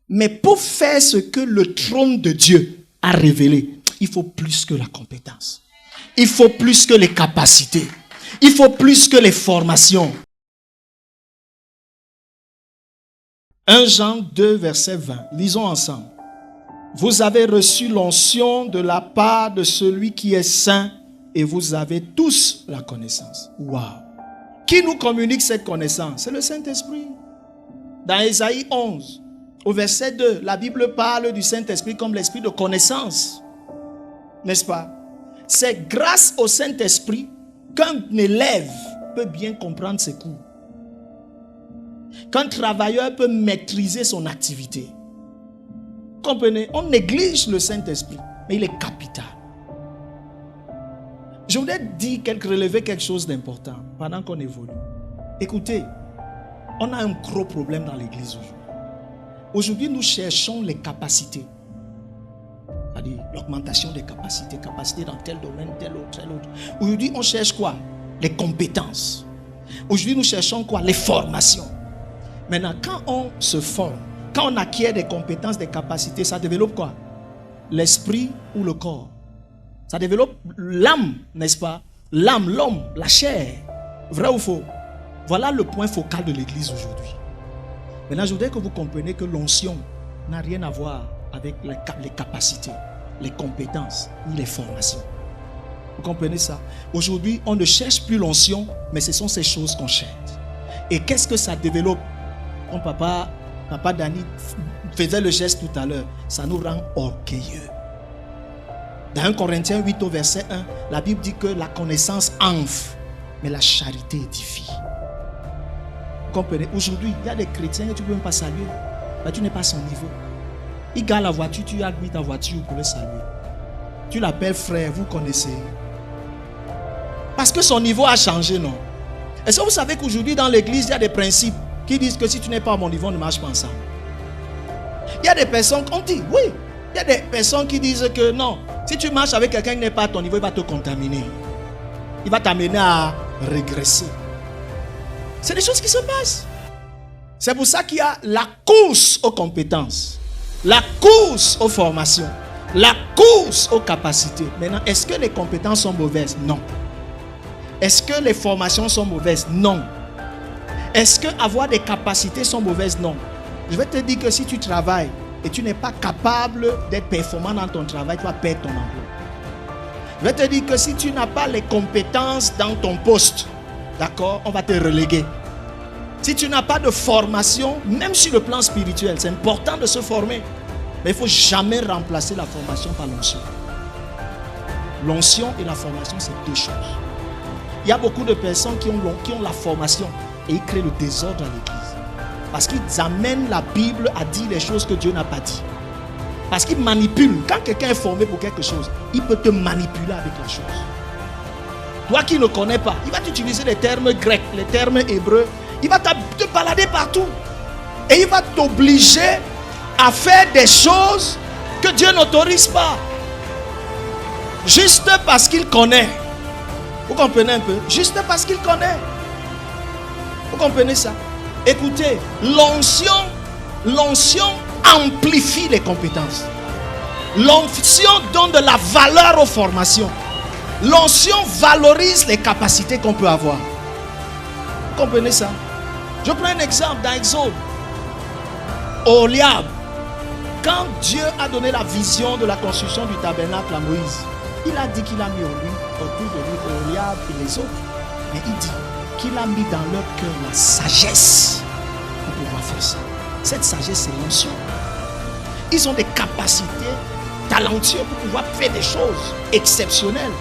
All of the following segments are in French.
Mais pour faire ce que le trône de Dieu a révélé, il faut plus que la compétence. Il faut plus que les capacités. Il faut plus que les formations. 1 Jean 2, verset 20. Lisons ensemble. Vous avez reçu l'onction de la part de celui qui est saint et vous avez tous la connaissance. Waouh! Qui nous communique cette connaissance? C'est le Saint-Esprit. Dans Ésaïe 11, au verset 2, la Bible parle du Saint-Esprit comme l'esprit de connaissance. N'est-ce pas? C'est grâce au Saint-Esprit qu'un élève peut bien comprendre ses cours. Qu'un travailleur peut maîtriser son activité. Comprenez? On néglige le Saint-Esprit, mais il est capital. Je voudrais relever quelque chose d'important pendant qu'on évolue. Écoutez, on a un gros problème dans l'église aujourd'hui. Aujourd'hui, nous cherchons les capacités. C'est-à-dire l'augmentation des capacités, capacités dans tel domaine, tel autre. Aujourd'hui, on cherche quoi? Les compétences. Aujourd'hui, nous cherchons quoi? Les formations. Maintenant, quand on se forme, quand on acquiert des compétences, des capacités, ça développe quoi? L'esprit ou le corps? Ça développe l'âme, n'est-ce pas? L'âme, l'homme, la chair. Vrai ou faux? Voilà le point focal de l'église aujourd'hui. Maintenant, je voudrais que vous compreniez que l'onction n'a rien à voir avec les capacités, les compétences ni les formations. Vous comprenez ça? Aujourd'hui, on ne cherche plus l'onction, mais ce sont ces choses qu'on cherche. Et qu'est-ce que ça développe? Mon papa Dani faisait le geste tout à l'heure. Ça nous rend orgueilleux. Dans 1 Corinthiens 8 au verset 1, la Bible dit que la connaissance enfle, mais la charité édifie. Vous comprenez? Aujourd'hui, il y a des chrétiens que tu ne peux même pas saluer. Mais tu n'es pas à son niveau. Il garde la voiture, tu as mis ta voiture pour le saluer. Tu l'appelles frère, vous connaissez. Parce que son niveau a changé, non? Est-ce que vous savez qu'aujourd'hui dans l'église, il y a des principes qui disent que si tu n'es pas à mon niveau, on ne marche pas ensemble. Il y a des personnes, on dit, oui, il y a des personnes qui disent que non, si tu marches avec quelqu'un qui n'est pas à ton niveau, il va te contaminer. Il va t'amener à régresser. C'est des choses qui se passent. C'est pour ça qu'il y a la course aux compétences, la course aux formations, la course aux capacités. Maintenant, est-ce que les compétences sont mauvaises? Non. Est-ce que les formations sont mauvaises? Non. Est-ce que avoir des capacités sont mauvaises? Non. Je vais te dire que si tu travailles et tu n'es pas capable d'être performant dans ton travail, tu vas perdre ton emploi. Je vais te dire que si tu n'as pas les compétences dans ton poste, d'accord, on va te reléguer. Si tu n'as pas de formation, même sur le plan spirituel, c'est important de se former. Mais il ne faut jamais remplacer la formation par l'onction. L'onction et la formation, c'est deux choses. Il y a beaucoup de personnes qui ont la formation et ils créent le désordre à l'église. Parce qu'ils amènent la Bible à dire les choses que Dieu n'a pas dit. Parce qu'ils manipulent. Quand quelqu'un est formé pour quelque chose, il peut te manipuler avec la chose. Toi qui ne connais pas, il va t'utiliser les termes grecs, les termes hébreux. Il va te balader partout. Et il va t'obliger à faire des choses que Dieu n'autorise pas. Juste parce qu'il connaît. Vous comprenez un peu? Juste parce qu'il connaît. Vous comprenez ça? Écoutez, l'onction amplifie les compétences. L'onction donne de la valeur aux formations. L'onction valorise les capacités qu'on peut avoir. Vous comprenez ça? Je prends un exemple dans Exode. Oholiab, quand Dieu a donné la vision de la construction du tabernacle à Moïse, il a dit qu'il a mis autour de lui Oholiab et les autres. Mais il dit qu'il a mis dans leur cœur la sagesse pour pouvoir faire ça. Cette sagesse, c'est l'onction. Ils ont des capacités talentueuses pour pouvoir faire des choses exceptionnelles.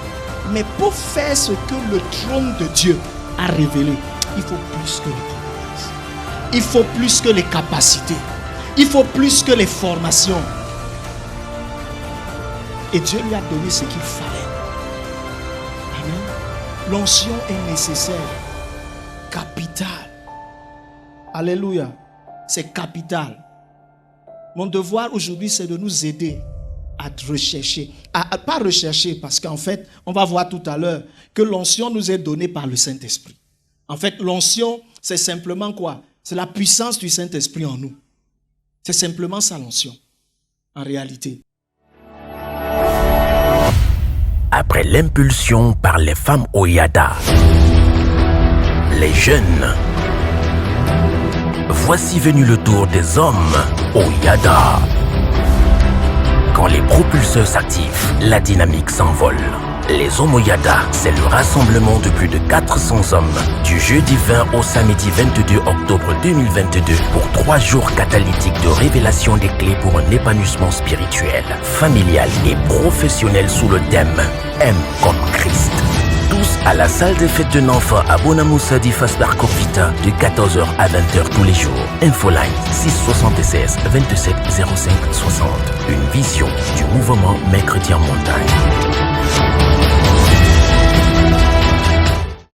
Mais pour faire ce que le trône de Dieu a révélé, il faut plus que les compétences. Il faut plus que les capacités. Il faut plus que les formations. Et Dieu lui a donné ce qu'il fallait. Amen. L'onction est nécessaire. Capital. Alléluia. C'est capital. Mon devoir aujourd'hui, c'est de nous aider à rechercher. Pas rechercher, parce qu'en fait, on va voir tout à l'heure que l'onction nous est donnée par le Saint-Esprit. En fait, l'onction, c'est simplement quoi? C'est la puissance du Saint-Esprit en nous. C'est simplement ça l'onction, en réalité. Après l'impulsion par les femmes au Yada, les jeunes, voici venu le tour des hommes au Yada. Quand les propulseurs s'activent, la dynamique s'envole. Les hommes au Yada, c'est le rassemblement de plus de 400 hommes du jeudi 20 au samedi 22 octobre 2022 pour 3 jours catalytiques de révélation des clés pour un épanouissement spirituel, familial et professionnel sous le thème M comme Christ. Tous à la salle des fêtes de Nanfa à Bonamoussa d'Ifas Barkovita de 14h à 20h tous les jours. Infoline 676 27 05 60. Une vision du mouvement Mercredi en montagne.